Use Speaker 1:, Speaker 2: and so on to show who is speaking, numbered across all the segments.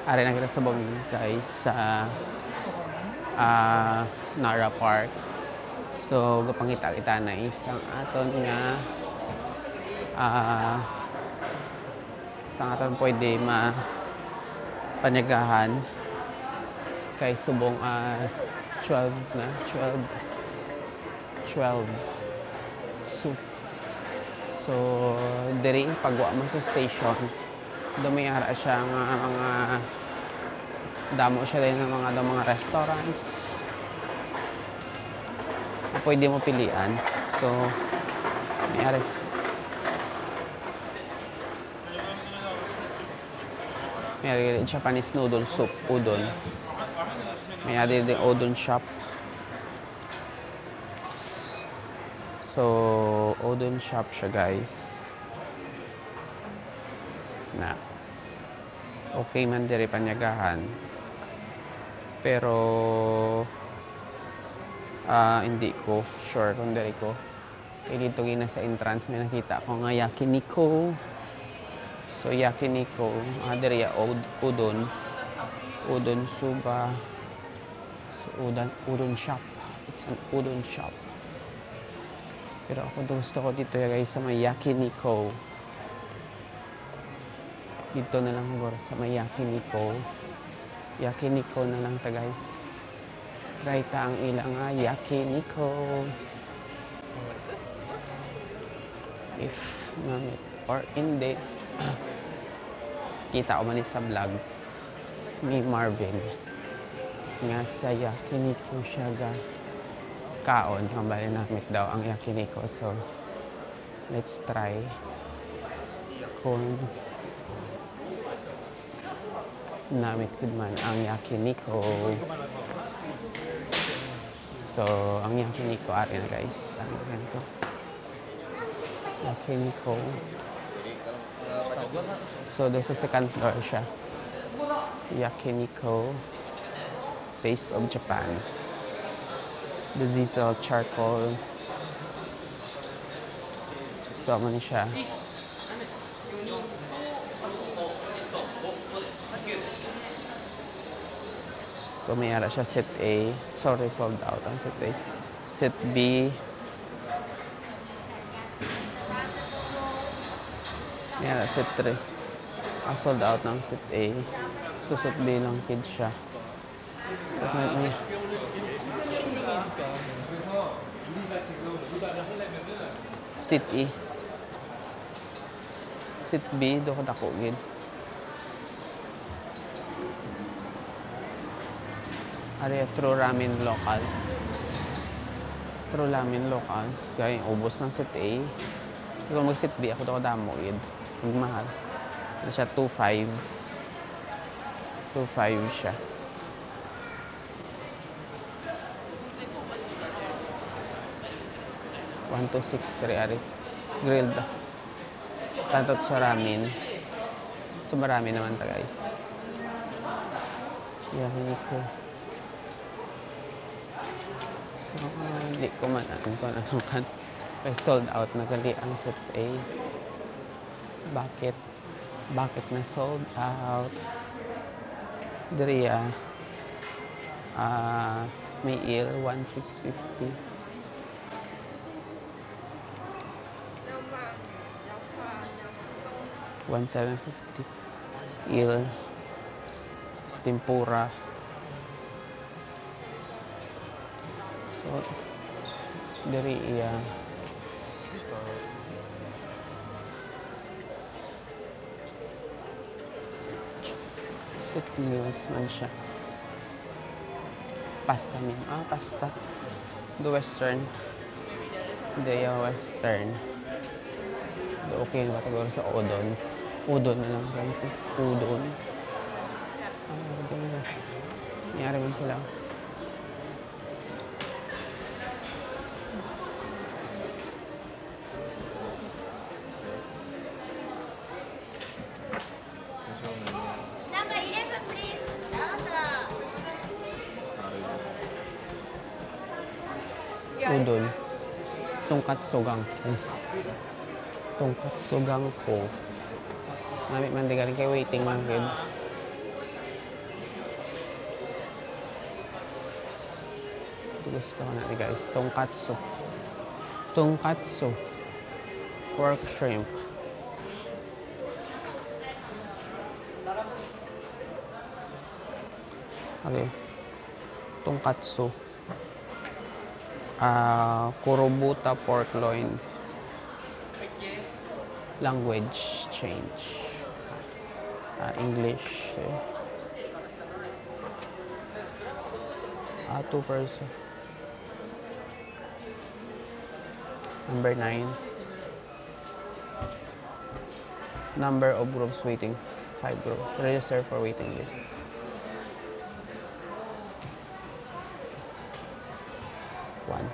Speaker 1: Ari na kita subong guys sa Nara Park. So gapangita kita na isang aton nga isang aton pwede panyagahan kay subong 12 na 12 so diri pagwa mo sa station dumiyara siya nga mga damo siya din ng mga restaurants na pwede mo pilian. So mayari Japanese noodle soup, udon. Mayari din udon shop. So udon shop siya guys na okay man diri panyagahan pero hindi ko sure kung diri ko kay dito gina sa entrance may nakita ko nga yakiniku. So yakiniku diri udon suba. So udon shop, it's an udon shop. Pero ako gusto ko dito guys sa may yakiniku. Dito na lang siguro sa may yakiniku na lang ta guys. Try ta ang ilang yakiniku if mamit or hindi. Kita ko man sa vlog ni Marvin nga sa yakiniku siya ga kaon hambali namit daw ang yakiniku. So let's try kung namit ko man ang yakiniku. So ang yakiniku ari na guys ang ganito yakiniku. So there's a second floor siya yakiniku Taste of Japan, the diesel charcoal. So ano ni siya so may ara siya set A, sorry sold out ang set A. Set B may ara set 3 sold out ng set A. So set B lang kid siya. Tapos may set E, set B do ko dako gid. Ari True Ramen Locals. True Ramen Locals. Kaya ubos ng set A. Kung mag-set B, ako ito ko damo gid. Magmahal. Ano siya? 2.5. 2.5 siya. $1,263 ari. Grilled. Tantot sa ramen. So marami naman ta guys. Yakiniku. So, hindi ko man kung anong kan. Kaya sold out na gali ang set A. Bakit? Bakit na sold out? Diriya. May il 1,650. $1,750. Il. Tempura. So, dari iya set meals man siya. Pasta min. Pasta. The western. The western. The okay na siguro sa udon. Udon na lang guys. Udon. Udon na. Nangyari man sila. Udon. Tonkatsu gangko. Tonkatsu gangko. Namit man di galing kay waiting man gid. Gusto ko natin guys. Tonkatsu. Tonkatsu. Pork shrimp. Okay. Tonkatsu. Kurobuta pork loin. Language change. English. 2 person. Number 9. Number of groups waiting. 5 groups. Register for waiting list. One.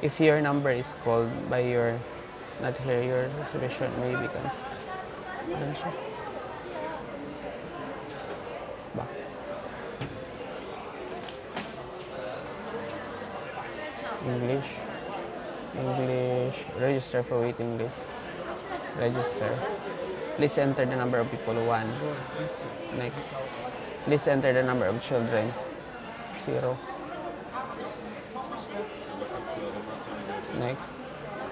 Speaker 1: If your number is called by your not here, your reservation may be cancelled. Ano siya? Ba? English. Register for waiting list. Register. Please enter the number of people. 1. Next. Please enter the number of children. 0. Next.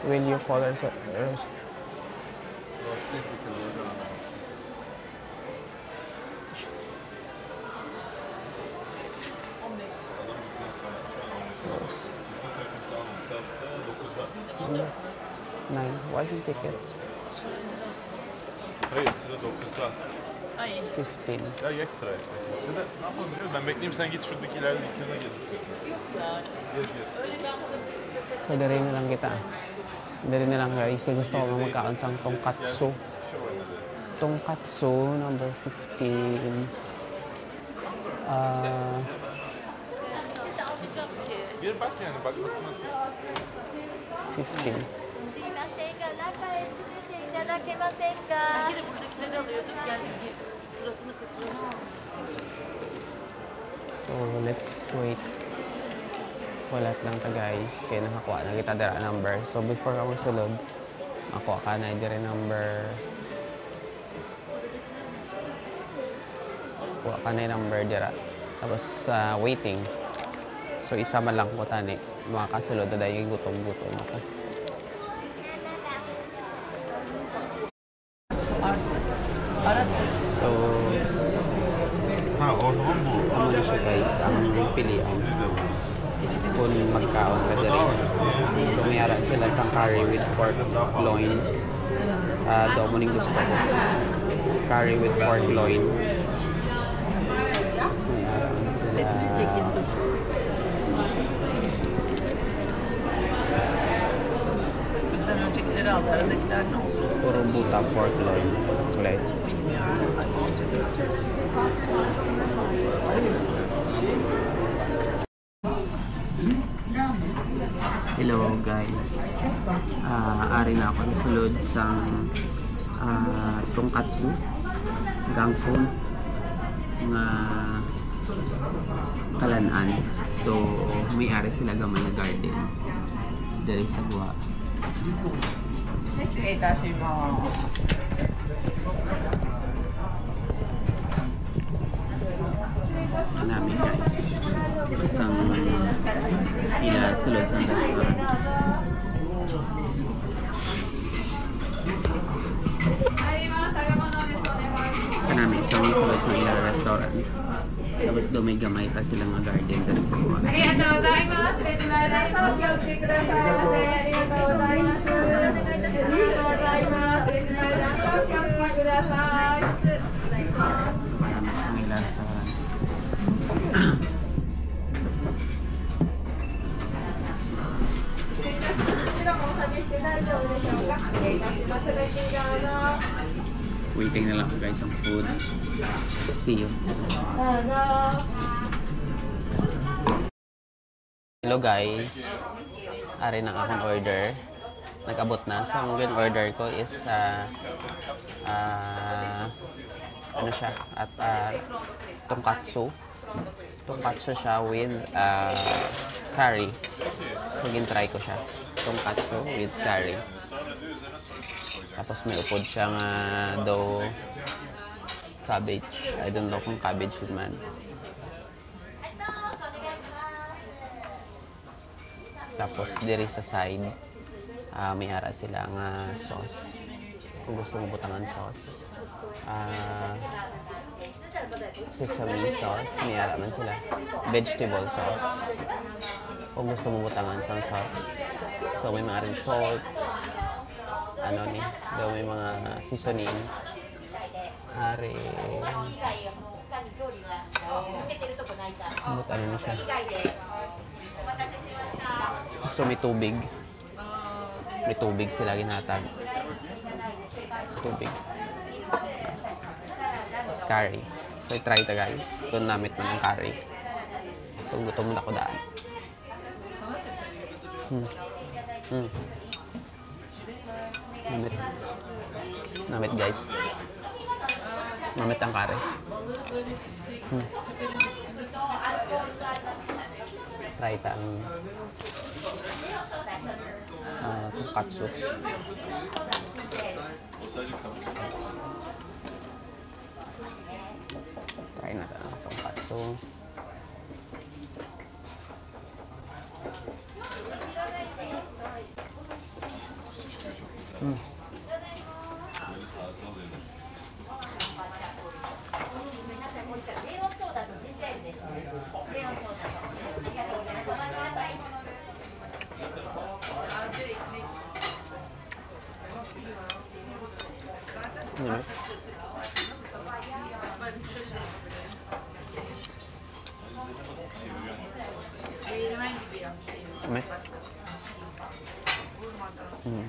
Speaker 1: Will you call us? Nine. Why should ticket?
Speaker 2: Hayır, sıra 9'da.
Speaker 1: 15.
Speaker 2: Ya geç sıraya. Ya da ne yapalım biliyor musun? Ben bekleyeyim, sen git şuradaki ileride dükkana gez.
Speaker 1: So, dari na lang kita. Dari na lang guys. Kaya gusto ko magkaon sang tonkatsu. Tonkatsu, number 15.
Speaker 2: Bir bak yani, bakması nasıl?
Speaker 1: 15.
Speaker 3: Belki de buradakileri alıyorduk. Yani sırasını kaçırıyorduk.
Speaker 1: So, let's wait. Walat lang ta guys. Kaya nakakuha na kita dira number. So, before ako sulod, makuha ka na dira number. Kuha ka na number dira. Tapos, waiting. So, isa man lang ko tani. Makakasulod na dahil gutom-gutom ako. So, ano na siya guys, ang pilihan kung magkaon ka dali. So, may ara sila sa curry with pork loin. Daw mo ning gusto ko. Curry with pork loin. So, may ara sila.
Speaker 3: Bizden öncekileri aldı. Aradakiler ne olsun?
Speaker 1: Kurobuta pork loin. Chocolate.
Speaker 3: Bilmiyorum. Ay, onca göreceğiz.
Speaker 1: Hello guys. Ari na ako nasulod sa tonkatsu gangkon nga Kalanan. So may ari sila gamay na garden diri sa buha. Namin guys isang ila sulod sa restaurant. Kanami isang sulod sa ila restaurant. Tapos do may gamay pa silang mga garden dito sa buwan. Marami ang ila restaurant. Waiting na lang guys ang food. See you. Hello guys. Ari na akong order. Nag-abot na. So ang order ko is ano siya? At tonkatsu. Tonkatsu siya with curry. So, gin-try ko siya. Tonkatsu with curry. Tapos may upod siyang dough cabbage. I don't know kung cabbage yun man. Tapos diri sa side, may ara silang sauce. Kung gusto mo butangan sauce. Sesame sauce, may ara man sila. Vegetable sauce. Kung gusto mo butangan sang sauce. So may mga rin salt. Daw may mga seasoning. Ari. Ano ni siya? So may tubig. May tubig sila ginatag. Tubig. Tapos curry. So try ta guys. Kung namit man ang curry. So gutom na ko daan. Namit guys. Namit ang curry. Try ta ang tonkatsu. Try na ta ang tonkatsu.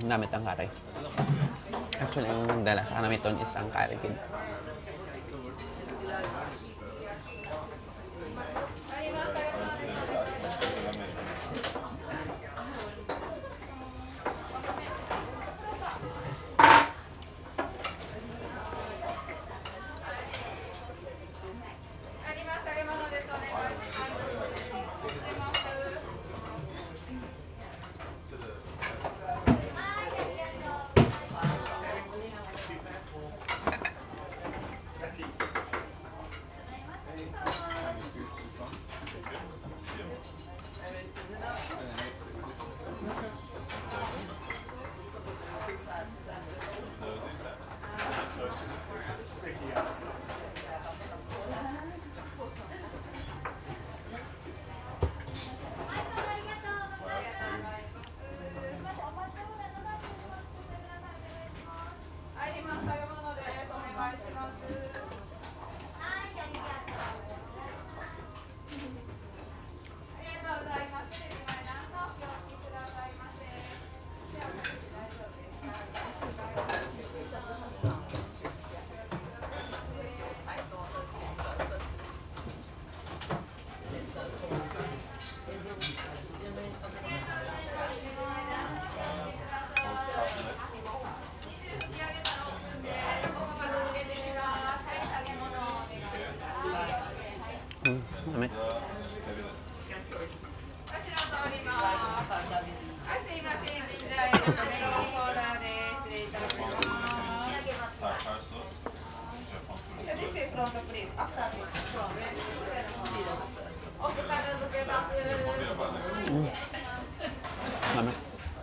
Speaker 1: Namit ang curry. Actually, ang dala sa namiton is ang curry kid. Namit. Namit.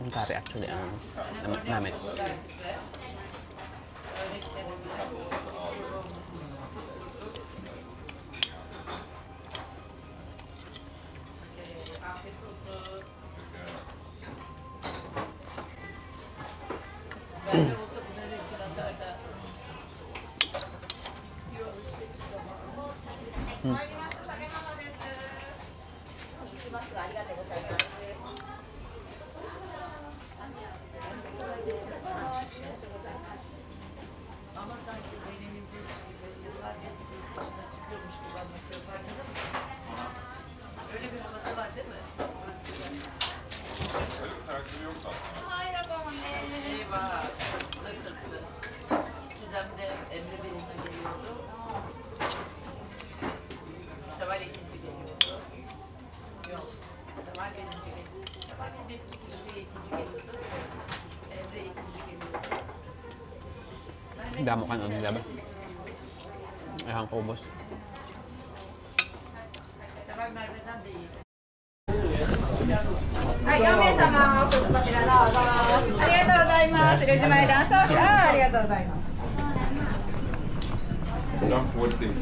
Speaker 1: Ang curry actually ang namit. Damo ka nun, diba? Ayang kubos.
Speaker 4: はい、4名様、お越しこちらどうぞ。ありがとうございます。レジ前ダンスありがとうございます。
Speaker 2: Dank voor het ding.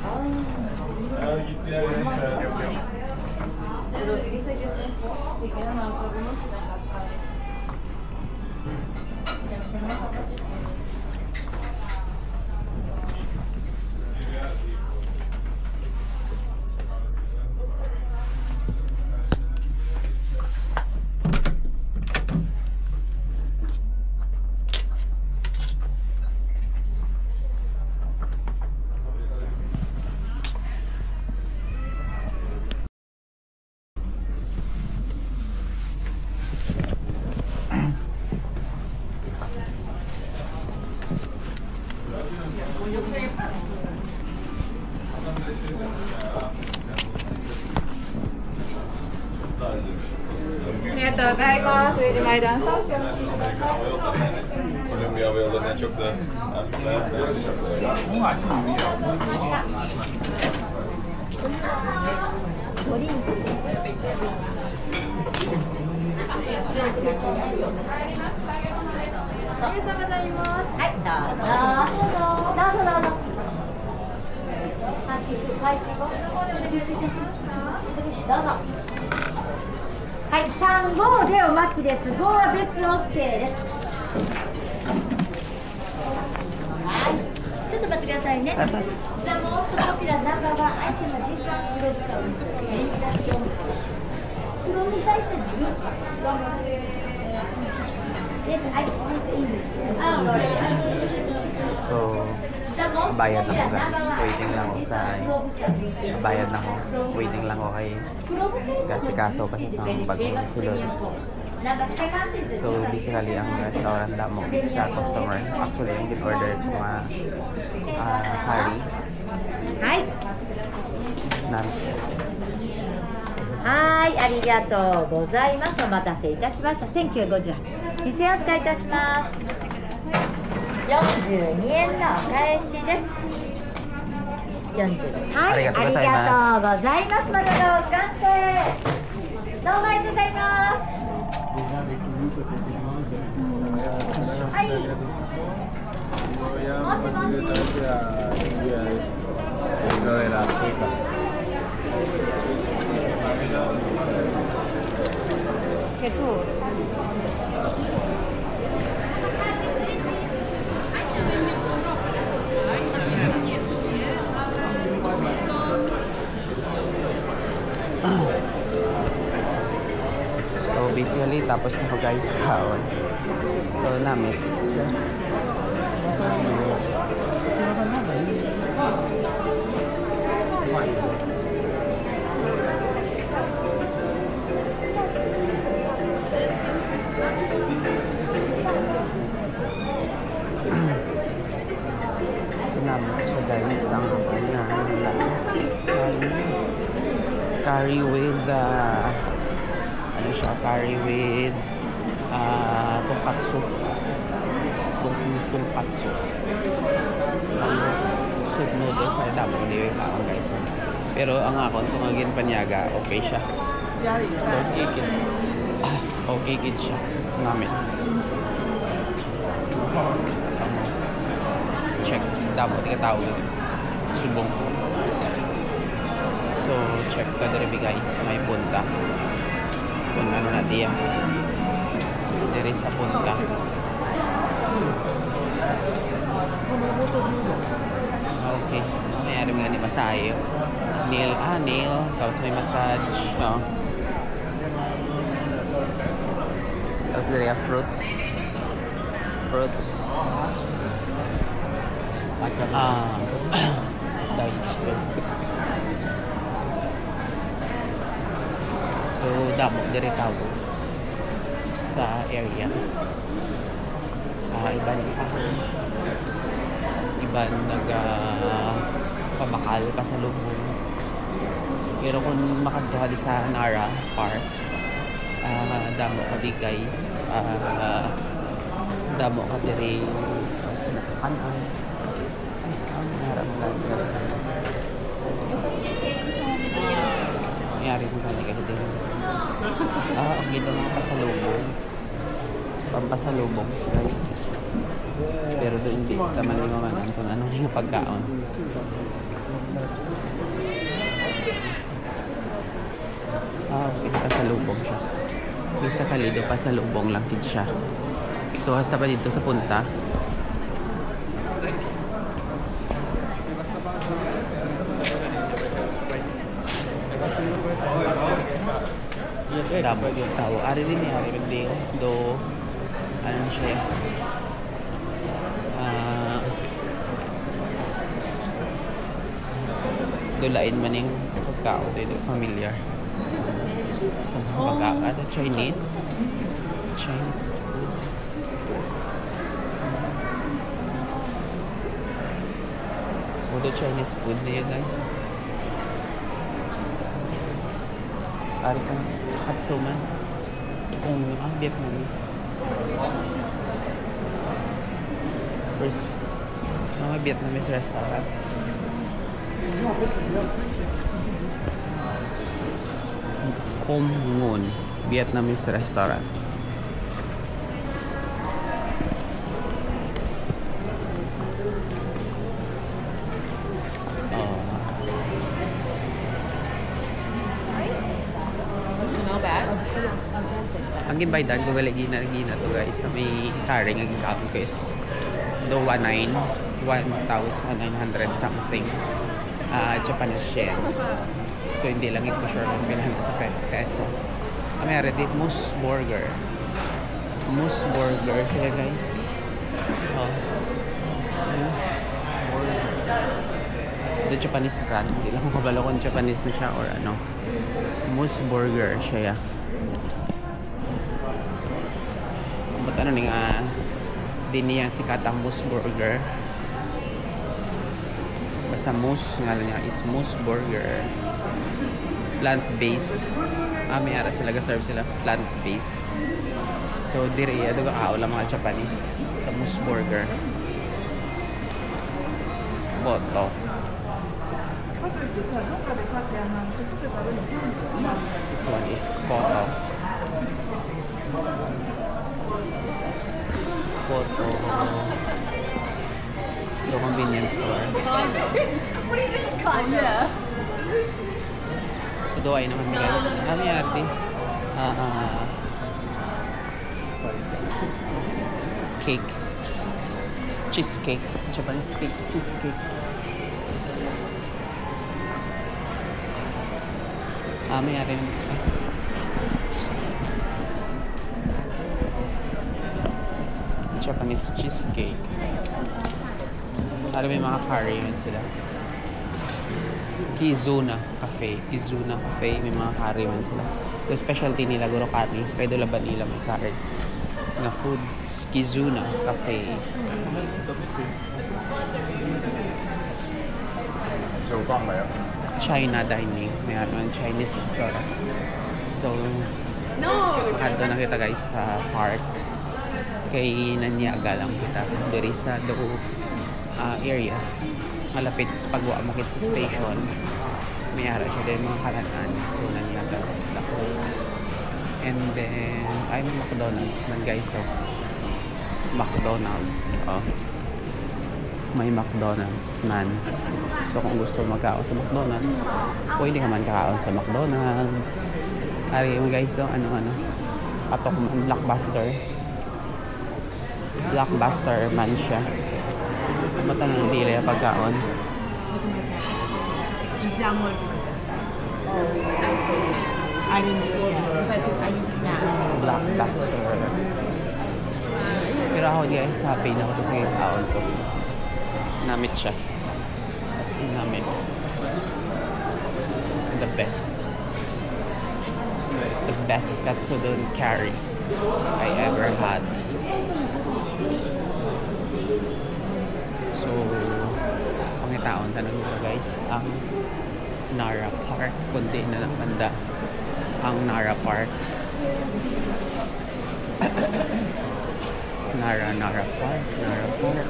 Speaker 2: Colombia wilde net op de...
Speaker 5: はい、3、5でお待ちです。5は別 OK です。はい、ちょっと待ってくださいね。ザ・モーストポピュラーナンバーワンアイテムは実はプログラムです。プロに対して10。Yes, I speak English. Oh, sorry.
Speaker 1: So, bayad na ako guys. Waiting lang ako sa... Bayad na ako. Waiting lang ako kay... Kasi kaso pa sa bagong sulod. So, basically, ang restaurant damo sa customer. Actually, yung in-order ko mga curry.
Speaker 5: Hi. はい、ありがとうございます。お待たせいたしました。1958。2000円お使いいたします。42円のお返しです。40。はい、ありがとうございます。まだの完成。どうもありがとうございます。はい。もしもし。結構。
Speaker 1: So, basically, tapos na ko guys kaon. So, namit siya. Namit siya guys. Ang curry with ano siya, curry with tonkatsu. Tonkatsu. Soup noodles ay damo hindi yung guys. Pero ang akong tungagin panyaga, okay siya. Okay kid. Okay kid siya. Namin. Check. Damo, di ka tawag. Subong. So, check ka diri guys. May punta. Kung ano na diya. Diri sa punta. Okay. Mayroon nga ni masahe. Nail. Nail. Tapos may massage. No? Tapos diri fruits. Fruits. Dices. So, damo diri tawo sa area. Iban pamakal pa sa lubong. Pero kung makadto di sa Nara Park, damo ka di guys. Damo ka diri kanan. Ang ganda mga pasalubong. Pampasalubong, guys. Pero doon hindi taman ni Mama Nan kung ano yung pagkaon. Okay, pasalubong siya. Yung sa Kalido, pasalubong lang din siya. So, hasta pa dito sa punta. Damo tao. Ari din niya, ari din do ano siya. Dulain man yung pagkao dito, familiar. Sa mga pagkakada, Chinese food. Mudo Chinese food niya guys. Ari kang Hatsuman. Kung Vietnamese. First, mga Vietnamese restaurant. Kom Ngon Vietnamese restaurant. Ang gibaydan ko gina to guys na may carrying ang account ko is do 1,900 something Japanese yen. So hindi lang ito sure kung pinahal sa peso. Mayroon din Moose Burger siya guys. The Japanese brand, hindi lang ko kabalo kung Japanese na siya or ano. Moose Burger siya. Ba't ano nga din niya si Katang Moose Burger. Basta Moose nga niya is Moose Burger. Plant-based. May ara sila serve sila plant-based. So diri aduga lang mga Japanese sa Moose Burger. Boto. This one is Koto. The convenience store. So doay naman guys. Ano yardi? Cake. Cheesecake. Japanese cake. Cheesecake. May ari yung isa. Japanese cheesecake. May mga curry yun sila. Kizuna Cafe. May mga curry yun sila. Yung specialty nila, guro curry. Kaya doon laban nila may curry. Na foods. Kizuna Cafe. China dining. Mayroon Chinese restaurant. So, makado na kita guys sa park. Kay Nanyaga lang kita. Dari sa area. Malapit sa pagwa mo sa station. Mayroon siya din mga kalanan. So, Nanyaga ako. And then, ay may McDonald's man guys. So, McDonald's. May McDonald's man. So kung gusto magkaon sa McDonald's, pwede ka man kakaon sa McDonald's. Ari mo guys, so ano patok man, Blockbuster man siya. Mata na ng dili pagkaon.
Speaker 3: Just download it. I didn't do it. I need snack.
Speaker 1: Blockbuster. Pero ako guys, happy na ako sa kaon ko. Namit siya. As in namit. The best katsudon curry I ever had. So, pangitaon tanong ko guys, ang Nara Park, kundi na lang banda ang Nara Park. Nara Park.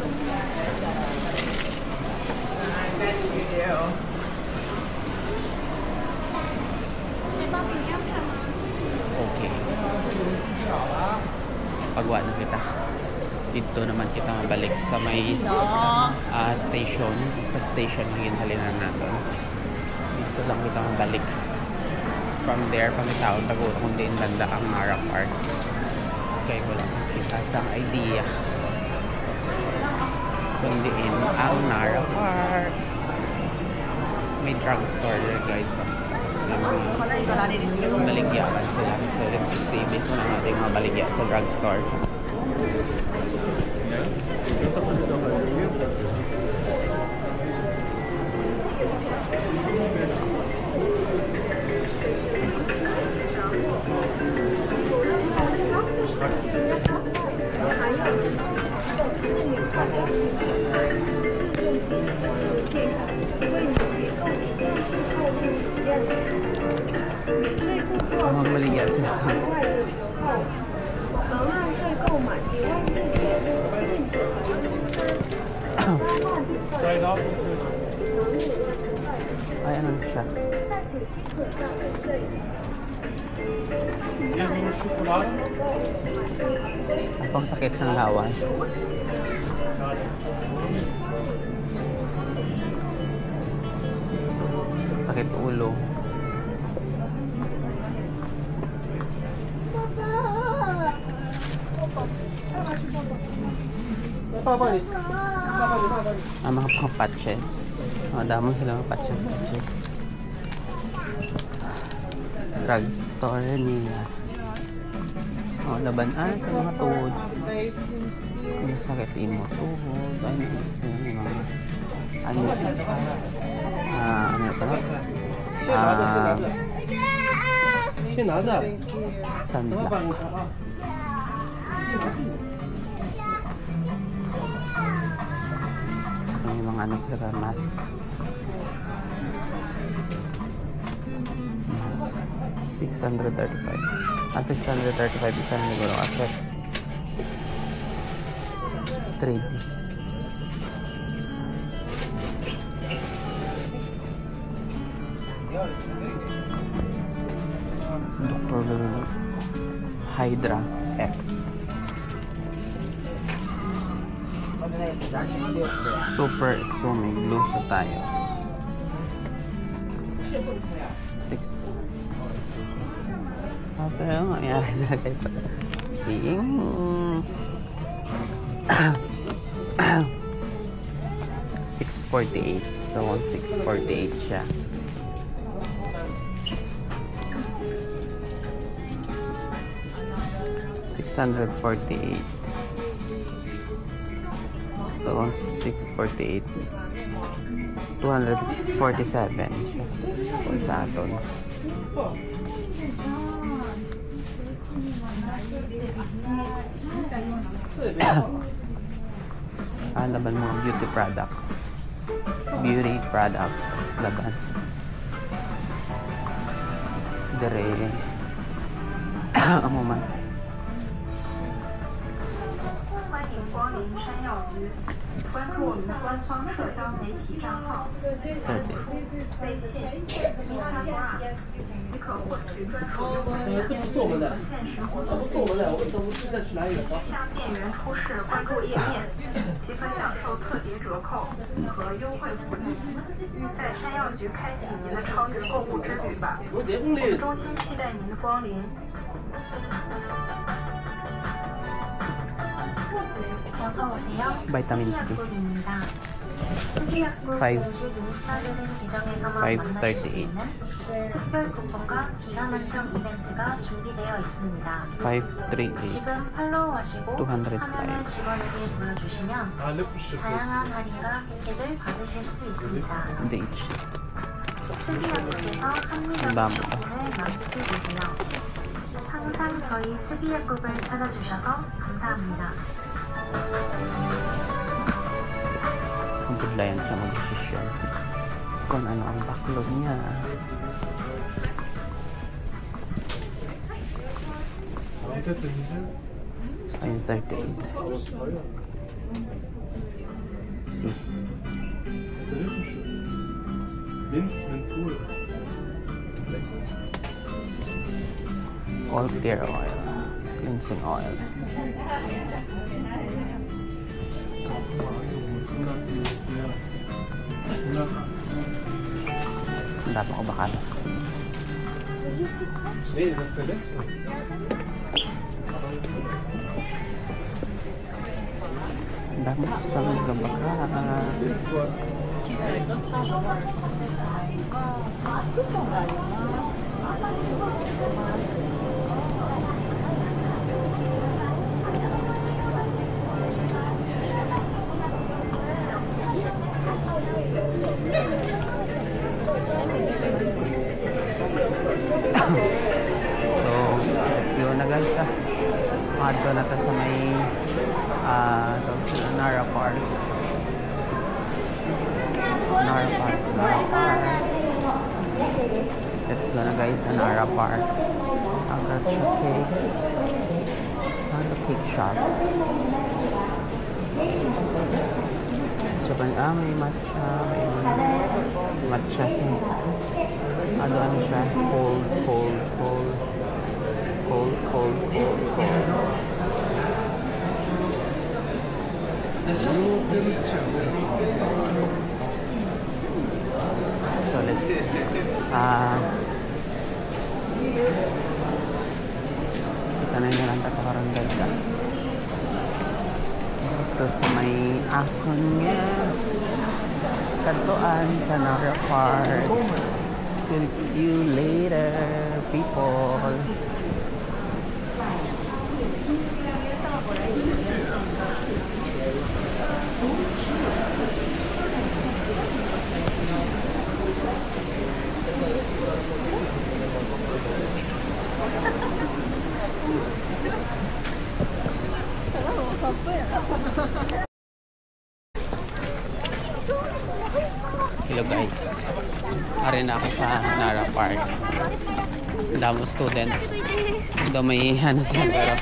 Speaker 1: Okay. doon naman kita mabalik sa may station. Sa station na ginhalinan natin. Dito lang kita mabalik. From there, pangitaon taguro kung diin banda ang Nara Park. Okay, wala kita sa idea. Kung diin ang Nara Park. May drugstore there, guys. Baligyakan sila. So, let's see. Dito na natin mga baligya sa drugstore. Mga baligya sila sa ay, ano siya? Atong sakit sa lawas. Sakit ulo. Mga patches. Damo sila mga patches. Drugstore nila. Labanan sa mga tuhod. Kung sakit imo tuhod. Ay, sila mga ano sunblock. May mga ano sila, mask. 635. 635 isa na siguro kasi 3D. Dr. Hydra X. Super Exumi Blue sa tayo. 6. Pero mangyari sila guys. Seeing 648. So 1648 siya. $648. So 1648. 247 kung sa aton. Laban mga beauty products. Beauty products laban. Dere. Amo man.
Speaker 6: 欢迎光临山药局，关注我们官方社交媒体账号微信、Instagram， 即可获取专属优惠价，
Speaker 7: 这不是我们的，
Speaker 6: 限时活
Speaker 7: 这
Speaker 6: 动
Speaker 7: 不是我们的，我都不知道去哪里了。
Speaker 6: 向店员出示关注页面，即可享受特别折扣和优惠福利。在山药局开启您的超值购物之旅吧！我们衷心期待您的光临。
Speaker 1: Vitamin C. 538.
Speaker 6: 특별 쿠폰과 기가 만점 이벤트가 준비되어 있습니다.
Speaker 1: 538.
Speaker 6: 지금 팔로우하시고
Speaker 1: 205.
Speaker 6: 화면을 직원에게 보여주시면 다양한 할인과 혜택을 받으실 수 있습니다.
Speaker 1: DH.
Speaker 6: 스기약국에서 합리적인 쇼핑을 만끽해보세요. 항상 저희 스기약국을 찾아주셔서 감사합니다.
Speaker 1: Magdulayan siya mag-desisyon kung ano ang backlog niya. Ayun, 38. C. All clear oil. Cleansing oil. Ang dami ko bakal.
Speaker 7: Nee, das ist der letzte.
Speaker 1: Ang dami sa mga bakal. So, let's go na guys ah. Adto na ta sa may Nara Park. Nara Park. Let's go na guys sa Nara Park. Ang cake. Ang cake shop. Japan, may matcha. May matcha siya. Ano siya? Cold. So let's kita na yung lang tatakarang guys ito sa may akon nga kantuan sa Nara Park. See you later people. Hello guys, ari na ako sa Nara Park. Ang dami student. Ito may ano siya pero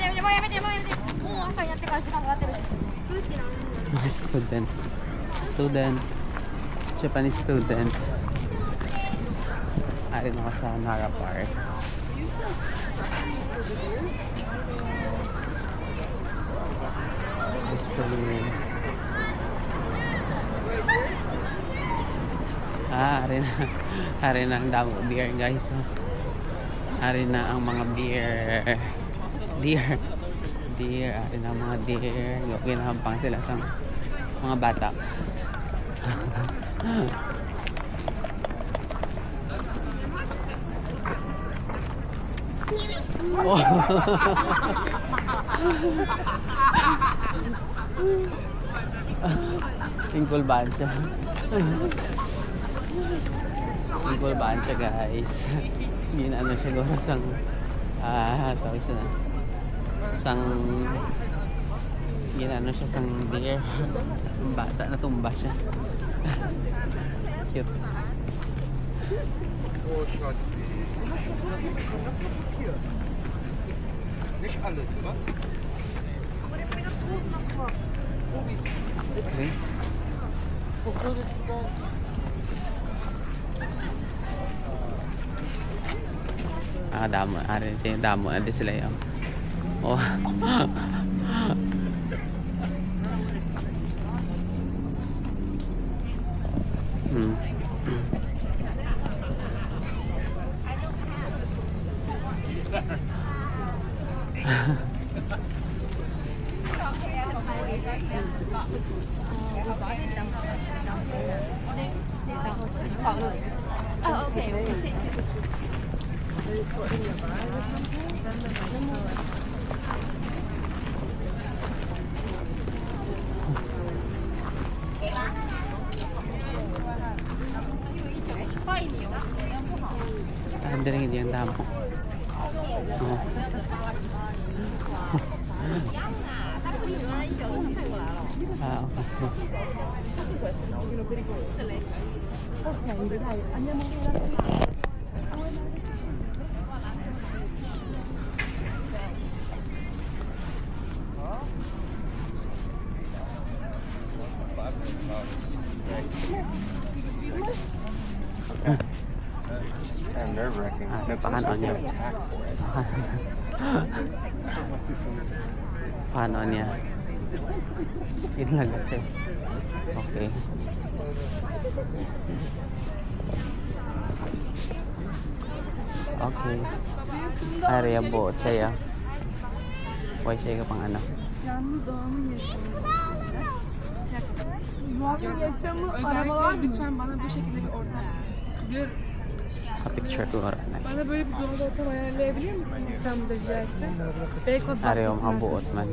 Speaker 1: mga student Japanese student. Ari na ako sa Nara Park. Ari na ang damo beer guys. Ari na ang mga deer. Ari na ang mga deer. Ginahampang sila sa mga bata. Thankful bancha. Thankful bancha guys. Ginano siguro sang tawag isa na. Ginano siya sang deer. Ang bata natumba siya. Cute.
Speaker 7: Nicht alles, oder? Aber der bringt das Rosen das gemacht.
Speaker 1: Okay. Damo. Damo na din sila yun. Oh.
Speaker 5: Oh, okay.
Speaker 1: Tahan din yung damo. Oh.
Speaker 7: It's kind of nerve-wracking. No,
Speaker 1: paano niya?
Speaker 7: attack for it.
Speaker 1: Paano niya? Yun lang kasi. Okay. Okay. Area boat saya. Why siya ka pang ano?
Speaker 8: Canlı doğanın yaşamı. Doğanın yaşamı. Özellikle lütfen bana bu şekilde bir ortam. Diyor,
Speaker 1: Ka-picture ko rin.
Speaker 8: bana böyle bir doğal ortam ayarlayabilir misin İstanbul'da rica etsem? Beykoz
Speaker 1: Area
Speaker 8: bahçesinde.
Speaker 1: mga buot man.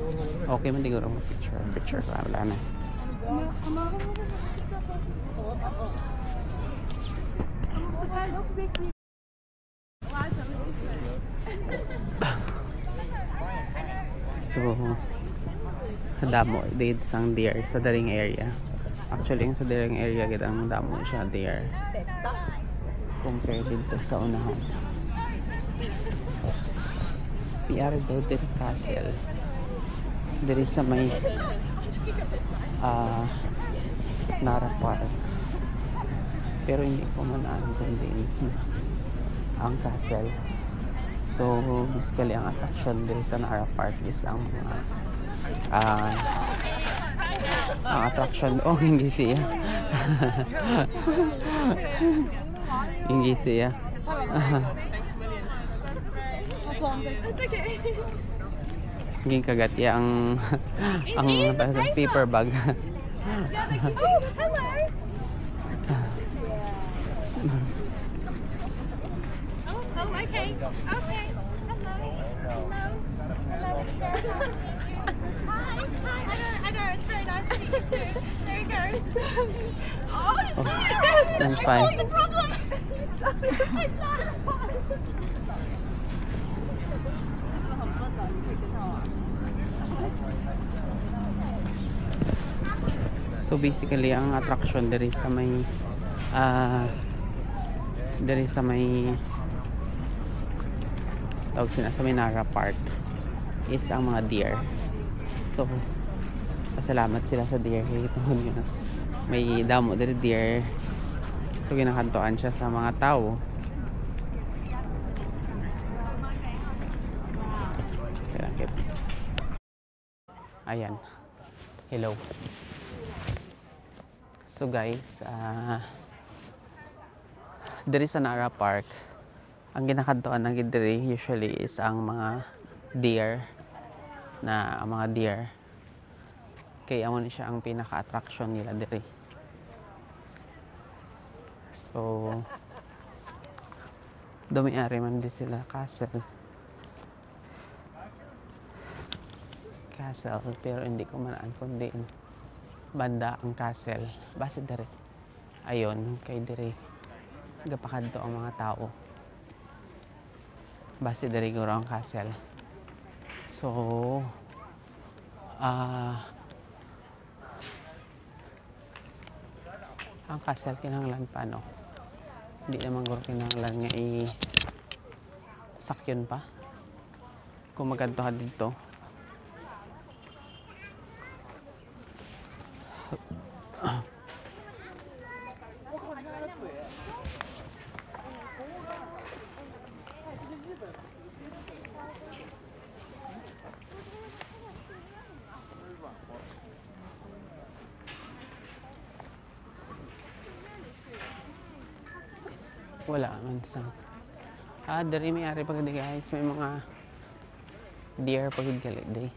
Speaker 1: Okay man siguro mag-picture. Picture ka wala na.
Speaker 8: Ama
Speaker 1: So, damo dito sang deer sa daring area. Actually, yung sa daring area kita ang damo siya deer. Compare dito sa unahan. PR daw din castle. Diri sa may Nara Park. Pero hindi ko man kundi ang castle. So, basically ang attraction diri sa Nara Park is ang mga ang attraction hindi siya. Hindi siya. Hindi kagat ya ang paper bag.
Speaker 5: Okay. Okay. Hello. Hello. Hello. Hi. I know. It's very nice to meet you too. There you go. Oh, shit.
Speaker 1: I'm fine.
Speaker 5: What's the problem?
Speaker 1: So basically ang attraction diri sa may tawag sila sa may Nara Park is ang mga deer. So pasalamat sila sa deer kay may damo diri deer. So ginakantuan siya sa mga tao. Ayan. Hello. So guys, diri sa Nara Park, ang ginakantuan ng diri usually is ang mga deer kaya amo ni siya ang pinaka-attraction nila diri. So dumi-ari man din sila castle pero hindi ko manaan kundi banda ang castle base diri ayon kay diri gapakadto ang mga tao base diri guro ang castle. So ang castle kinahanglan pa no, hindi naman guro kinahanglan nga sakyon pa kung magadto ka dito. Wala man sa dari may ari pag guys may mga deer pag galit day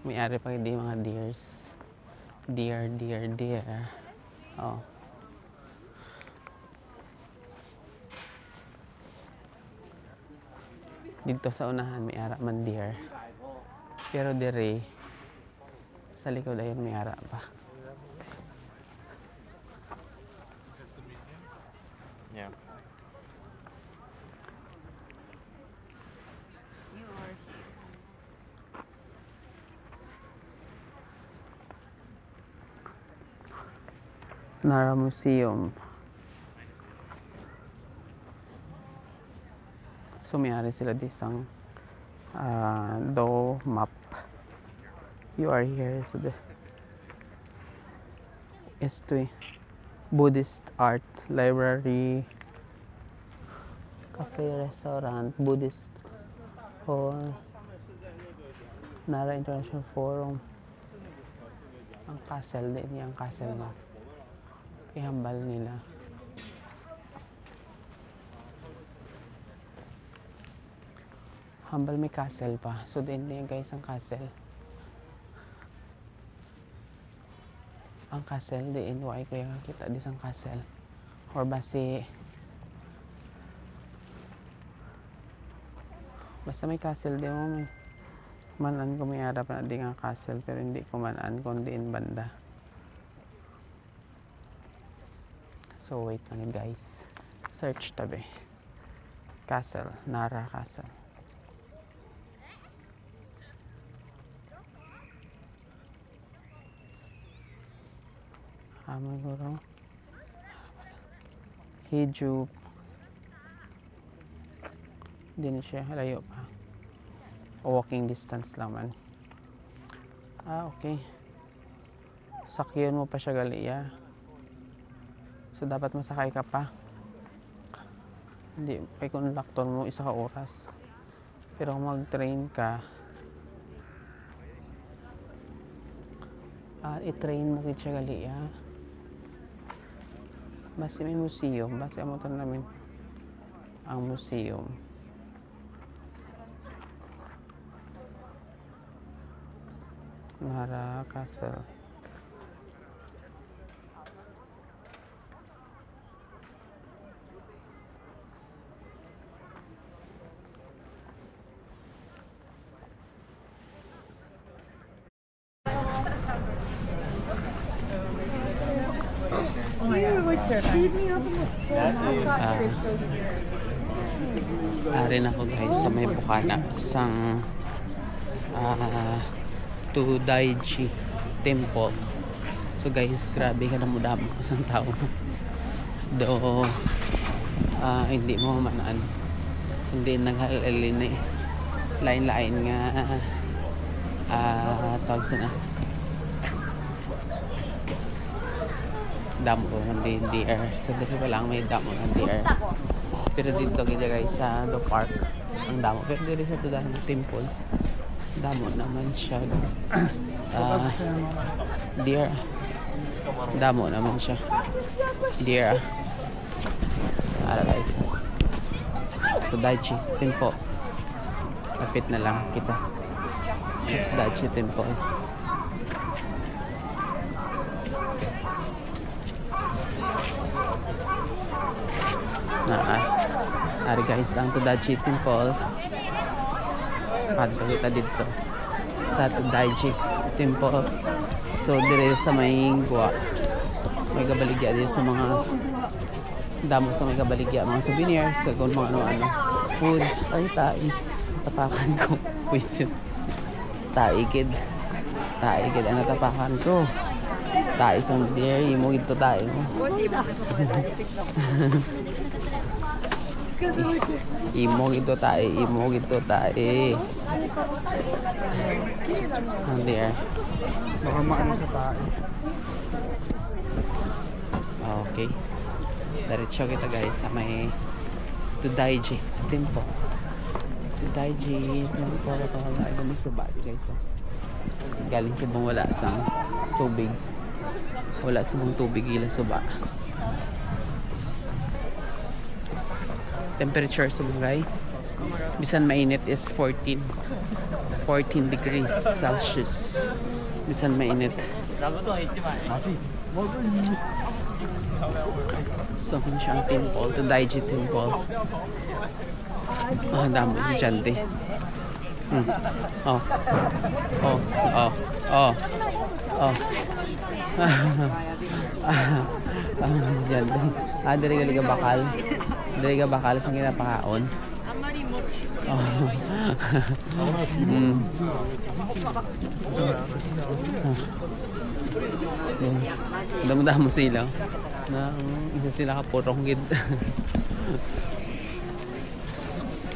Speaker 1: may ari pag di mga deer oh dito sa unahan may ara man deer pero diri sa likod ayun may ara pa.
Speaker 2: Yeah.
Speaker 1: Nara Museum. So may-ari sila disang do map. You are here so the Buddhist art library, cafe, restaurant, Buddhist hall, Nara International Forum. Ang castle din, yung castle na ihambal nila. Hambal may castle pa. So din yan guys ang castle. Ang castle din why kaya kita di sang castle. Or basta may castle din mo may manan ko may harap na di nga castle pero hindi ko manan kundi in banda. So wait lang guys. Search tabi. Castle, Nara Castle. Siguro Hijup din siya, layo pa walking distance lang man. Okay, sakyan mo pa siya Galia, so dapat masakay ka pa, hindi kay konduktor mo isa ka oras, pero kung mag train ka i-train mo kit siya Galia. Basta may museum, basta mo ito namin ang museum. Nara Castle. Arin ako guys sa may bukana sang Tudaiji Temple. So guys, grabe ka na mo damo isang tao do hindi mo manaan, hindi naghalalin lain-lain nga tawag sa na damo ng DNDR. So dito pa lang may damo ng DNDR. Pero dito kita guys sa the park ang damo. Pero dito sa Tudaiji Temple damo naman siya. Deer. Damo naman siya. Deer. So guys. Tudaiji Temple. Kapit na lang kita. Tudaiji Temple. Ari guys ang Tudaiji Temple. Padto kita dito sa Tudaiji Temple. So dire sa may guwa may kabaligya dito sa mga damo sa may kabaligya mga souvenirs kung mga ano foods ay tai tapakan ko question taigid ang tapakan ko tai sang deer imo ito tai mo imo gitu tae deer
Speaker 7: baka maano sa tae.
Speaker 1: Okay, diretso kita guys sa may Tudaiji Temple. Tudaiji Temple ay may suba guys. Galing sa bang wala sa tubig. Wala sa bang tubig ila suba. Temperature sa bagay bisan mainit is 14 degrees Celsius. Bisan mainit. So kung siyang temple, Tudaiji Temple. Damo si Chante. Chante. Diri ka bakal. Diri ka bakal sa kinapakaon. Damo-damo sila na isa sila ka purong gid.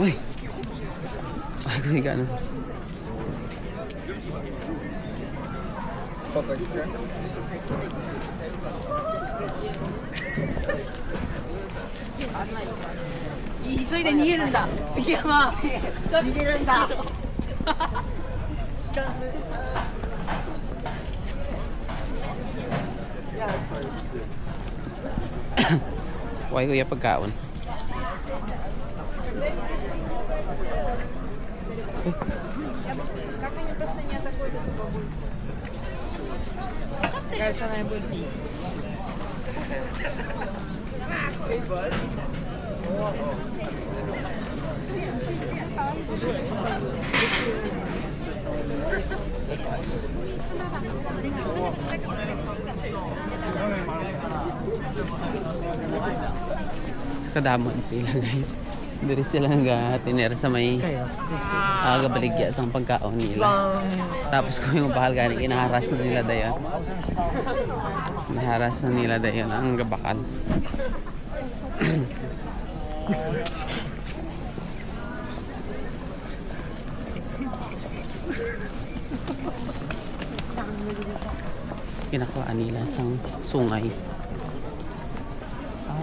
Speaker 1: Uy. Ay gano.
Speaker 3: 急いで逃げるんだ杉山逃げるんだ
Speaker 1: Why kuya pagkaon? Kadamon sila guys. Diri sila nag-tiner sa may gabaligya sa pagkaon nila. Tapos kung yung bahal gani inaharas na nila dayon. Inaharas na nila dayon ang gabakan. Pinakuhaan nila sang sungay.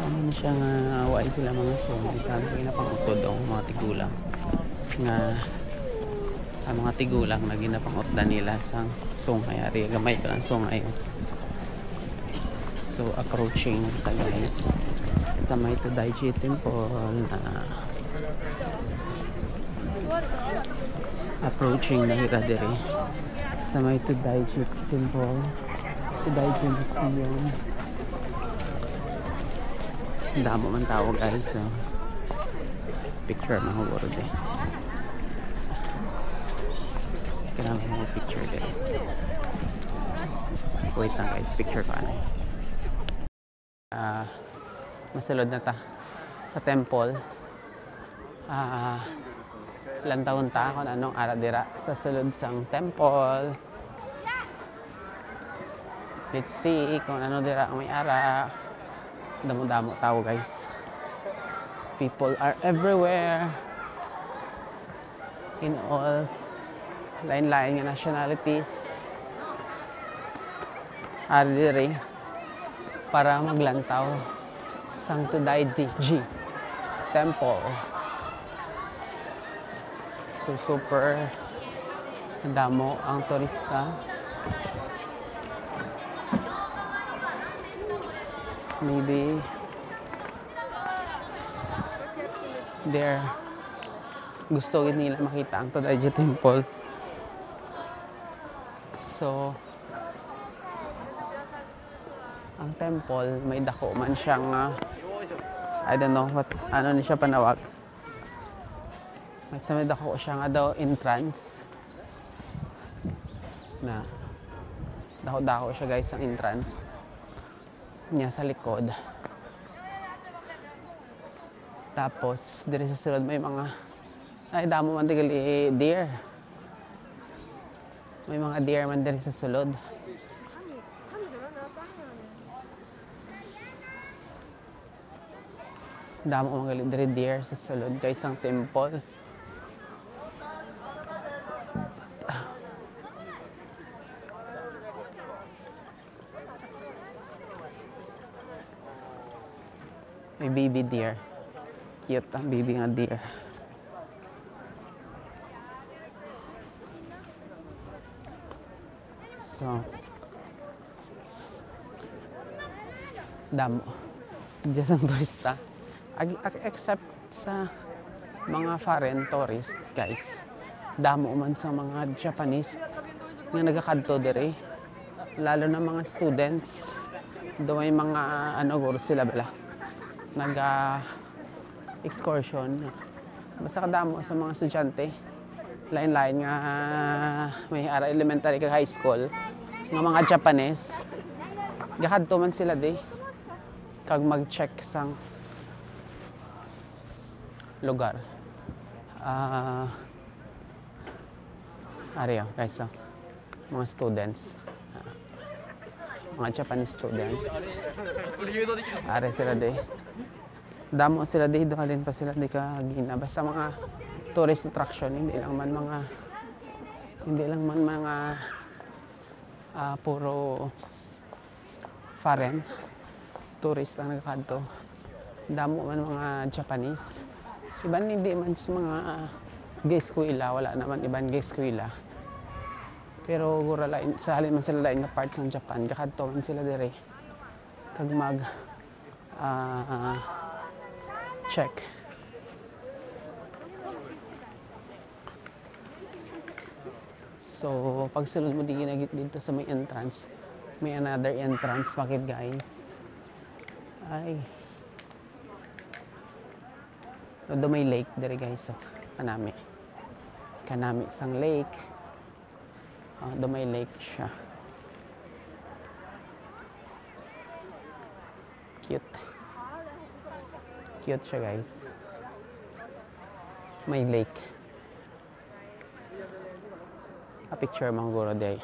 Speaker 1: Ano siya nga away sila mga sungay. Kaya ginapangutod ang mga tigulang. Nga ang mga tigulang na ginapangutda nila sang sungay. Ari gamay pa ng sungay. So approaching na guys sa may Todayji Temple na approaching na kita diri sa may Todayji Temple, Todayji Museum. Damo man tao guys, so picture na huguro din. Kailangan mo picture din. Wait lang guys, picture ko ano. Masulod na ta sa temple. Ilang taon ta kung anong ara dira sa sulod sang temple. Let's see kung ano dira ang may ara. Damo-damo tao guys. People are everywhere in all lain-lain nga nationalities. Ari diri para maglantaw sang Todayji Temple. So super damo ang turista. Maybe there gusto nila makita ang Todayji Temple. So ang temple may dako man siyang I don't know what ano ni siya panawag. May dako siya nga daw entrance na dako siya guys ang entrance niya sa likod. Tapos diri sa sulod may mga damo man digali deer. May mga deer man diri sa sulod. Damo man gali diri deer sa sulod guys ang temple. May baby deer. Cute ang baby nga deer. So, damo. Diyan ang turista. Except sa mga foreign tourist guys. Damo man sa mga Japanese nga nagakadto diri. Lalo na mga students. Do may mga guro sila bala. Excursion. Basta kadamo sa mga estudyante. Lain-lain nga may ara elementary kag high school nga mga Japanese. Gakadto man sila di kag mag-check sang lugar. Ariyo guys, mga students. Mga Japanese students. Are sila di. Damo sila di, dohalin pa sila di kagina. Basta mga tourist attraction, hindi lang man mga puro foreign tourist ang nagkadto. Damo man mga Japanese. Iban hindi man sa mga gay eskwela, wala naman iban gay eskwela. Pero gura lain sa halin man sila lain nga parts ng Japan, kakadto man sila dire kag mag check. So pag sulod mo dito sa may entrance, may another entrance pakit guys. Ay. Do may lake dire guys. So, kanami sang lake. Do may lake siya. Cute siya guys. May lake. A picture mangguro day.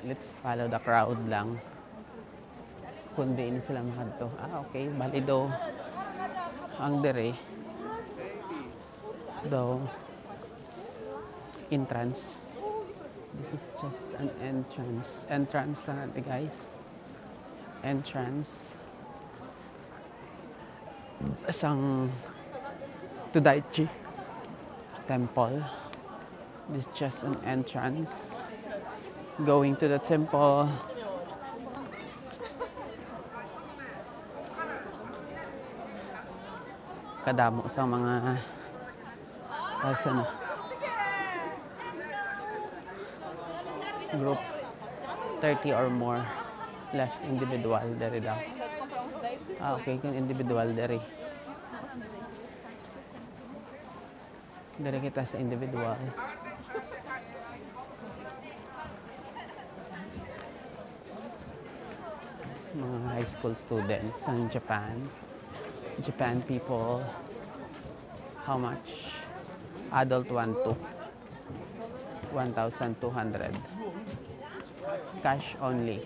Speaker 1: Let's follow the crowd lang. Kundi ini sila makadto. Okay, bali daw ang dire daw entrance. This is just an entrance lang natin guys. Entrance isang Todaichi temple. This is just an entrance going to the temple. Kadamo sa mga group 30 or more left individual dari daw. Okay, kan individual dari kita sa individual. Mga high school students ng Japan people. How much? Adult 1,200. Cash only.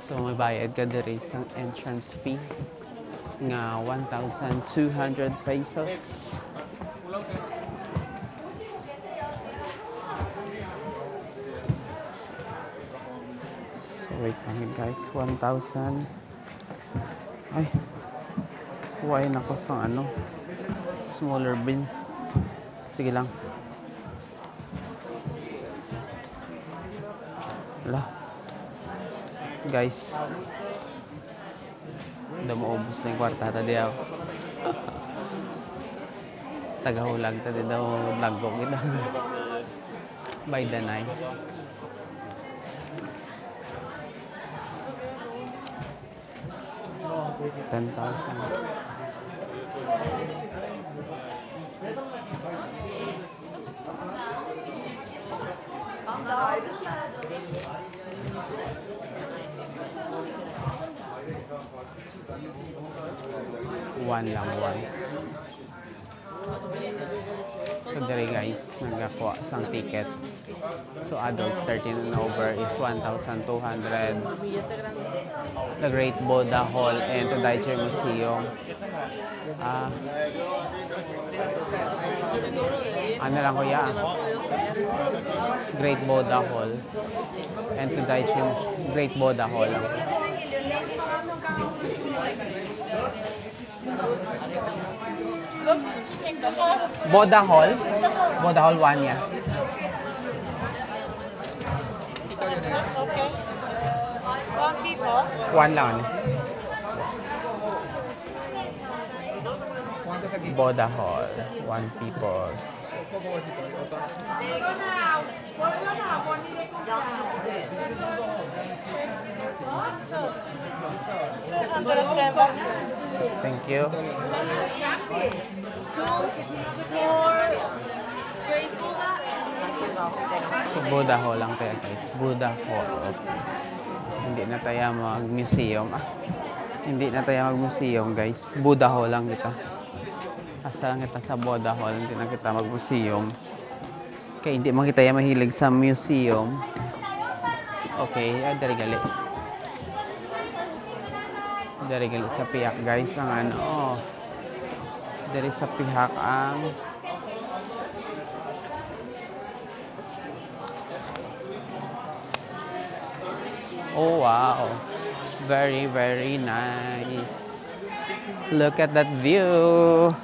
Speaker 1: So may bayad ka diri sa entrance fee nga 1,200 pesos. Wait lang guys, 1,000. Ay, huwain ako sa smaller bin. Sige lang. Wala. Guys, hindi mo ubus na yung kwarta tadi ako. Tagahulag tadi daw lago kita. By the night. $10,000. One. So there guys, nagkakuha sang ticket. So adults 13 and over is 1,200. The Great Buddha Hall and Todaichi Museum. Ano lang kuya? Great Buddha Hall and Todaichi Great Buddha Hall lang. Buddha Hall 1 ya.
Speaker 5: Okay. One people.
Speaker 1: 1 lang. Buddha Hall 1 people. Thank you. So Buddha Hall lang tayo guys. Buddha Hall. Hindi na tayo mag-museum. Hindi na tayo mag-museum guys. Buddha Hall lang kita. Asa lang kita sa Buddha Hall. Hindi na kita mag-museum. Kaya hindi man kita mahilig sa museum. Okay, dari gali. Dari gali sa pihak guys ang dari sa pihak ang Oh wow, very very nice. Look at that view.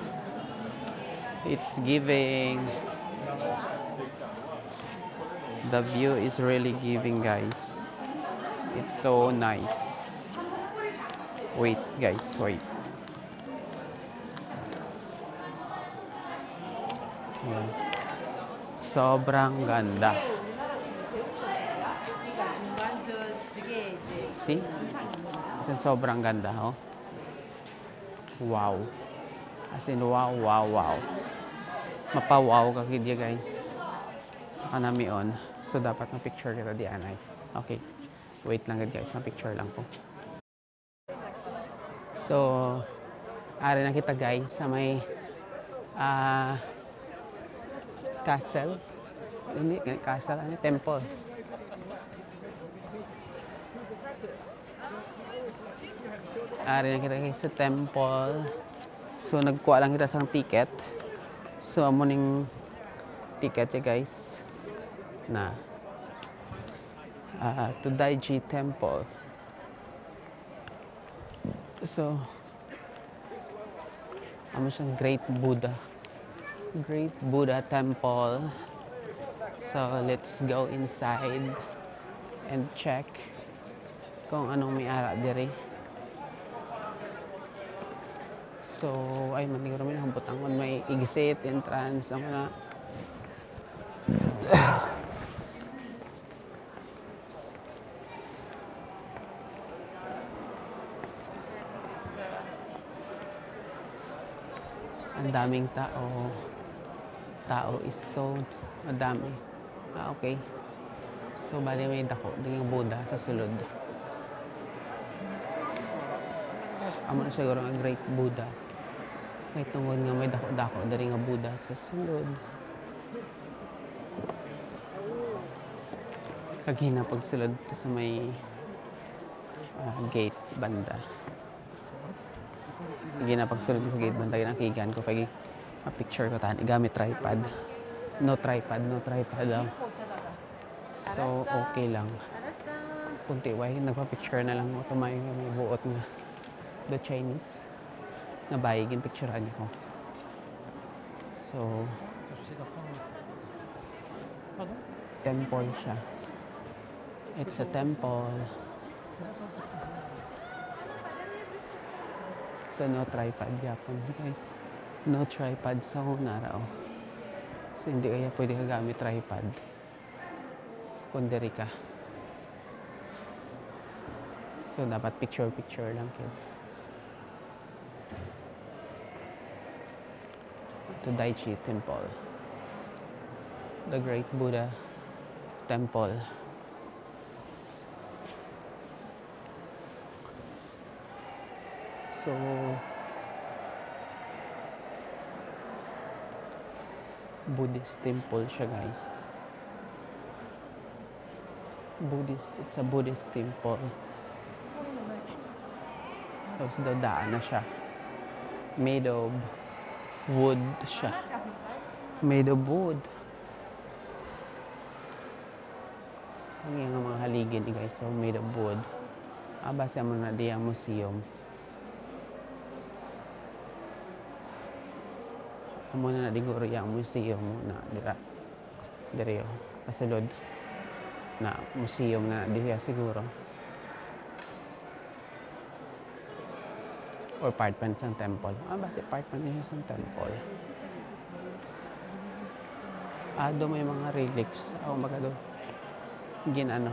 Speaker 1: It's giving. The view is really giving, guys. It's so nice. Wait guys, wait. Ayan. Sobrang ganda. See? Sobrang ganda, oh. Wow. As in, wow, wow, wow. Mapawaw ka kidya, guys. Sa kanamion. So, dapat na-picture kita di anay. Okay. Wait lang guys, na-picture lang po. So, ari na kita guys sa may castle. Hindi, castle, ano, temple. Ari na kita guys sa temple. So, nagkuha lang kita sa ticket. So, amo ning ticket ya guys na to Daiji Temple. So, amo siyang Great Buddha Temple. So, let's go inside and check kung anong may ara diri. So, ay maniguro min hambot angon may exit, entrance, amo na. Ang daming tao. Tao is so madami. Okay. So, bali may dako. Ding Buddha sa sulod. Amo na siguro ang Great Buddha. Kay tungod nga may dako-dako. Dari nga Buddha sa sulod. Kagina pagsulod to sa may gate banda. Kagina pagsulod sa gate banda. Kinakigan ko kay picture ko tahan. Igamit tripod. No tripod lang. So, okay lang. Kunti way, nagpa-picture na lang ako. May buot nga. The Chinese. Nabayigin picturean ko. So, temple siya. It's a temple. So, no tripod yapon, guys. No tripod sa hunara, oh. So, hindi kaya pwede ka gamit tripod. Kundiri ka. So, dapat picture lang, kid. To Daiji Temple. The Great Buddha Temple. So, Buddhist temple siya, guys. It's a Buddhist temple. Tapos daan na siya. Made of wood siya. Made of wood. Ang yung mga haligin ni guys. So, made of wood. Basa mo na di ang museum. Amo na diguro yung museum na dira yo pasulod na museum na diya siguro or part pa ng temple. Basta part pa niya sa temple. Do may mga relics magado ginano.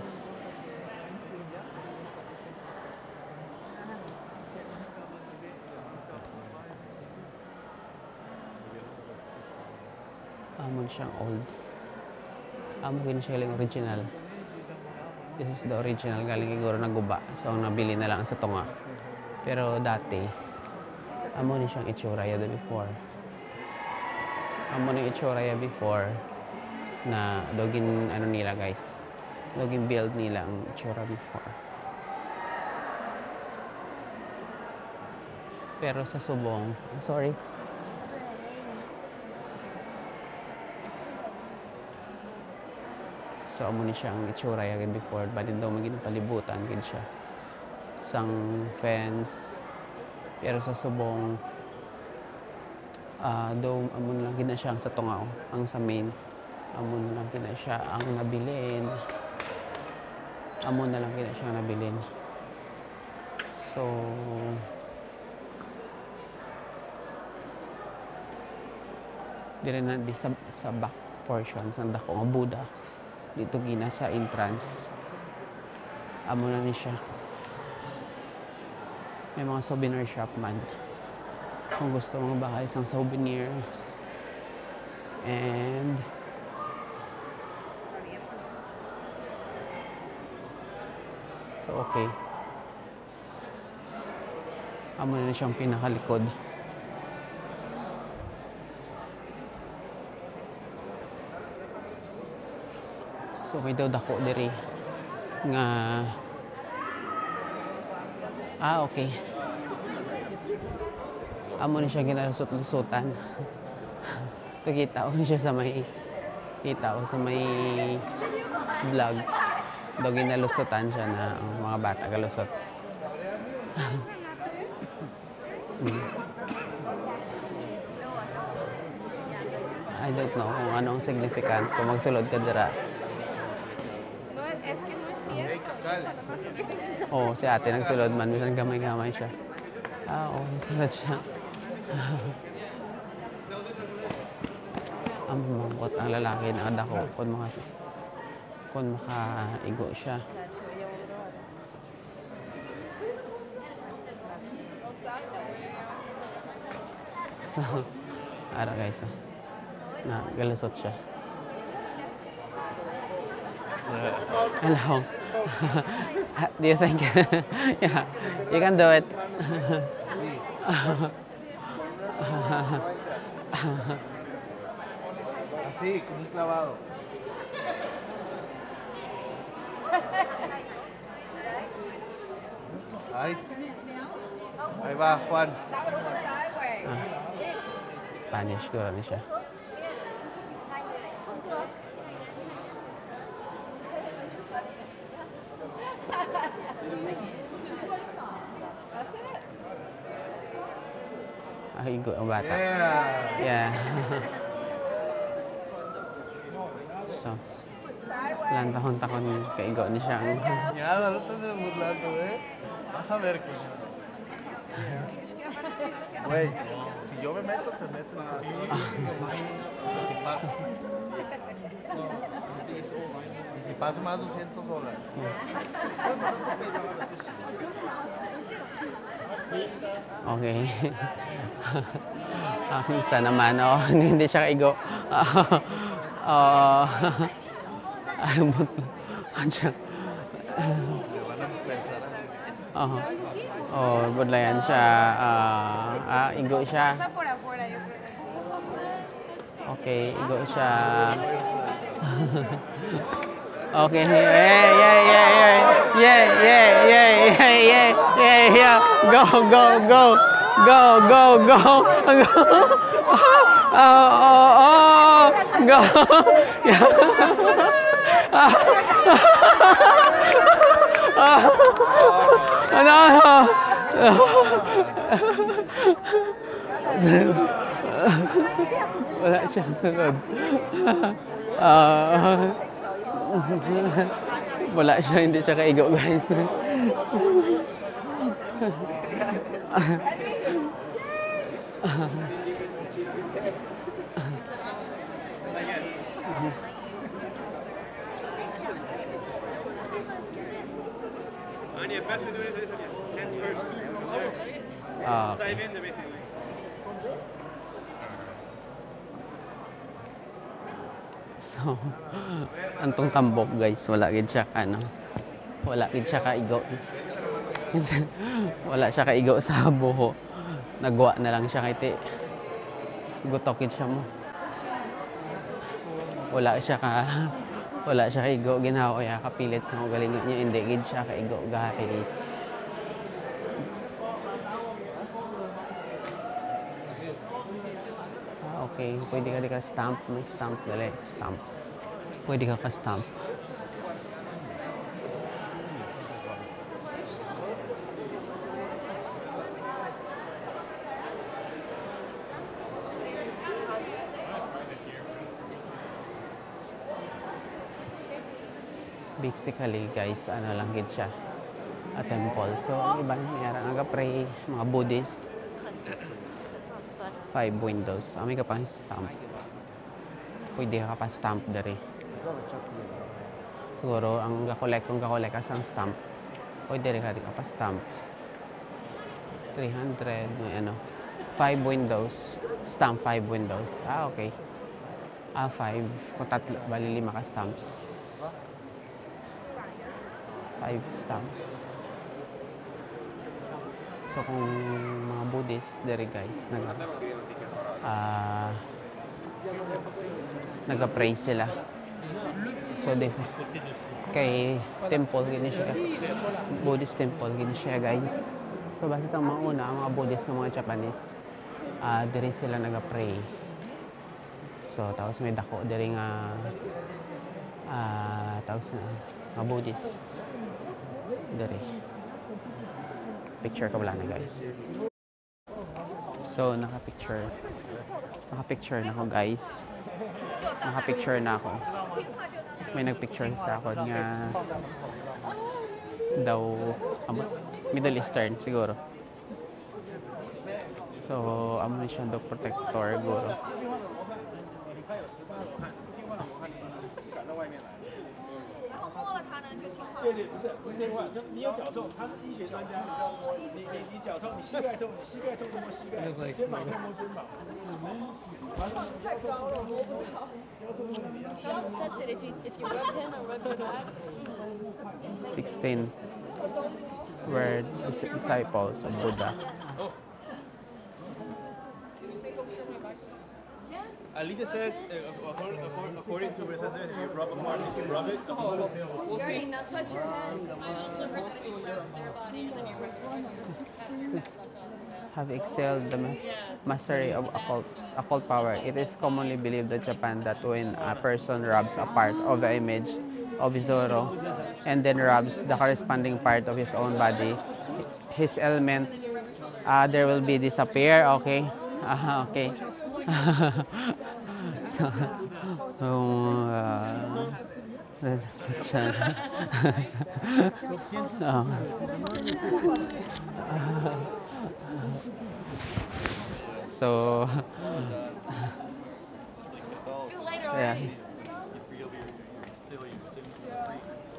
Speaker 1: Amon siyang old. Amon siya lang original. This is the original. Galing siguro naguba. So, ang nabili na lang sa tunga. Pero dati, amon siyang itsura ya before. Amon yung itsura ya before na dogin ano nila guys. Dogin build nila ang itsura before. Pero sa subong, sorry. So amo ni siya ang itsura ya before, bali daw maging palibutan gid siya sang fence, pero sa subong daw amo lang gid na siya ang sa tungaw, ang sa main amo na lang gid na siya ang nabilin, amo na lang gid na siya ang nabilin. So dire na di sa back portion sa dako nga Buddha dito gina sa entrance, amo na ni siya. May mga souvenir shop man kung gusto mong bahay isang souvenirs. And so okay, amo na siyang pinakalikod. So may daw dako diri nga okay, amo na siya ginalusot-lusutan. Ito kita ko siya sa may vlog daw ginalusutan siya na mga bata galusot. I don't know kung anong significant kung magsulod ka dira. Oh, si ate nagsulod man, minsan gamay-gamay siya. Nagsulod siya. Ang mangkot ang lalaki na dako kung makaigo siya. So, ara guys, galusot siya. Hello. Do you think yeah, you can do it?
Speaker 7: Así, como un clavado. Ahí va, Juan.
Speaker 1: Spanish ko rin siya. Igo ang bata. Yeah. So, ilang tahon-tahon kaigo ni siya.
Speaker 7: Ya, no te estés burlando, Vas a ver que... Güey, si yo me meto, te meto. O sea, si paso. Y si paso más $200.
Speaker 1: Okay. Minsan naman, hindi siya kaigo. Budlayan siya. Igo siya. Okay, igo siya. Okay, yeah. Go. Go. Wala siyang sunod. Wala siya, hindi siya kaigo, guys. Okay. So, antong tambok guys, wala gid siya kaigo. Wala siya kaigo sa buho. Nagwa na lang siya kay ti. Gutok gid siya mo. Wala siya kaigo ginawa ya kapilit sa galingon niya, hindi gid siya kaigo guys. Okay, pwede ka stamp, may stamp dali, stamp. Pwede ka stamp. basically guys, ano lang gid siya, a temple. So ang iba niyara nagapray, mga Buddhist. 5 windows. Ami ka pang stamp. Pwede ka pa stamp dari. Siguro ang kung gakolek ka sang stamp, pwede rin ka pa stamp. 300, may ano. 5 windows. Stamp 5 windows. Ah, okay. 5. Kung tatlo, bali 5 ka stamps. 5 stamps. So, kung mga Buddhist, dari guys, nag-pray sila. So, kay temple, gini siya. Buddhist temple, gini siya, guys. So, basta sa mga una, mga Buddhist ng mga Japanese, diri sila nag-pray. So, tapos may dako, diri nga, tapos na, mga Buddhist. Diri. Picture ka wala na, guys. So, naka-picture na ako, guys. Naka-picture na ako. May nag-picture sa ako nga daw Middle Eastern siguro. So, amo ni siya daw protector siguro.
Speaker 5: Touch it if you rub him or rub your back.
Speaker 1: 16 were disciples of Buddha.
Speaker 2: At least it says, according to what it says, if you rub a part, if you rub it, the whole
Speaker 5: Gary, now touch your head.
Speaker 9: I also heard that if you rub their body and then you rub your head
Speaker 1: Have excelled the mastery of occult power. It is commonly believed in Japan that when a person rubs a part of the image of Zoro and then rubs the corresponding part of his own body, his element there will be disappear. Okay. Okay. So yeah.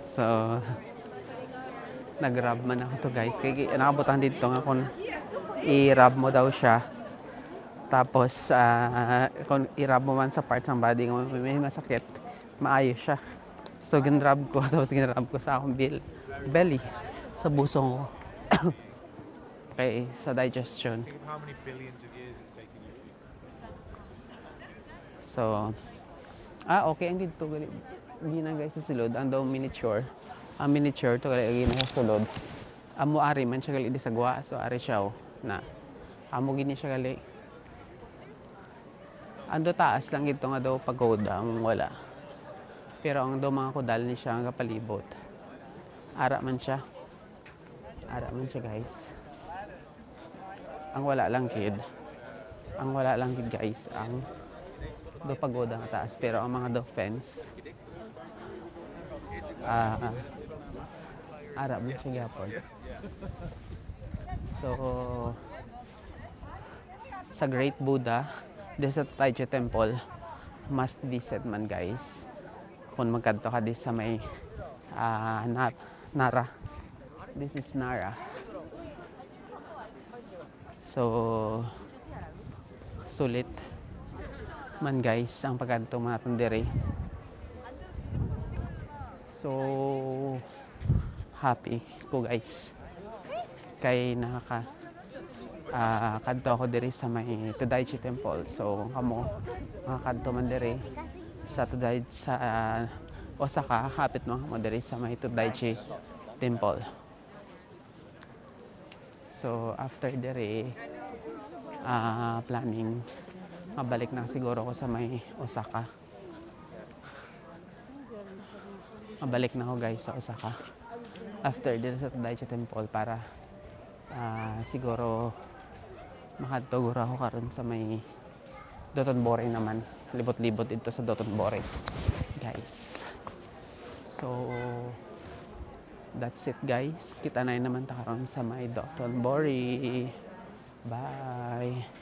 Speaker 1: So nag-rub man ako to, guys. Kaya nakabutan dito nga kung i-rub mo daw siya. Tapos kung i-rub mo man sa parts ng body nga may masakit, maayos siya. So gin-rub ko, tapos gin-rub ko sa akong belly, sa busong ko. Okay, sa digestion.
Speaker 2: Think of how many billions of years it's taken you.
Speaker 1: So, okay, ang dito gali. Hindi na, guys, sa sulod. Ang daw miniature. Ang miniature to gali na sa sulod. Amo ari man siya gali di sagwa. So ari siya na. Amo gini siya gali. Ando taas lang ito nga daw pagoda ang wala. Pero ang daw mga kudal ni siya ang kapalibot. Ara man siya. Ara man siya, guys. Ang wala lang kid. Ang wala lang kid, guys. Ang do pagoda nga taas. Pero ang mga do fence ara man siya gyapon. So sa Great Buddha, this is Taiji Temple, must visit man, guys. Kung magkadto ka di sa may Nara. This is Nara. So sulit man, guys, ang pagkadto natin diri. So happy ko, guys, kay nakaka kadto ako diri sa may Todaichi Temple. So kamo makakadto man diri sa Todaichi sa Osaka, hapit mo diri sa may Todaichi Temple. So after diri planning mabalik na siguro ako sa may Osaka. Mabalik na ako, guys, sa Osaka after diri sa Todaichi Temple para siguro makadtogura ako karon sa may Dotonbori naman. Libot-libot dito sa Dotonbori, guys. So, that's it guys. Kita na naman ta karon sa may Dotonbori. Bye!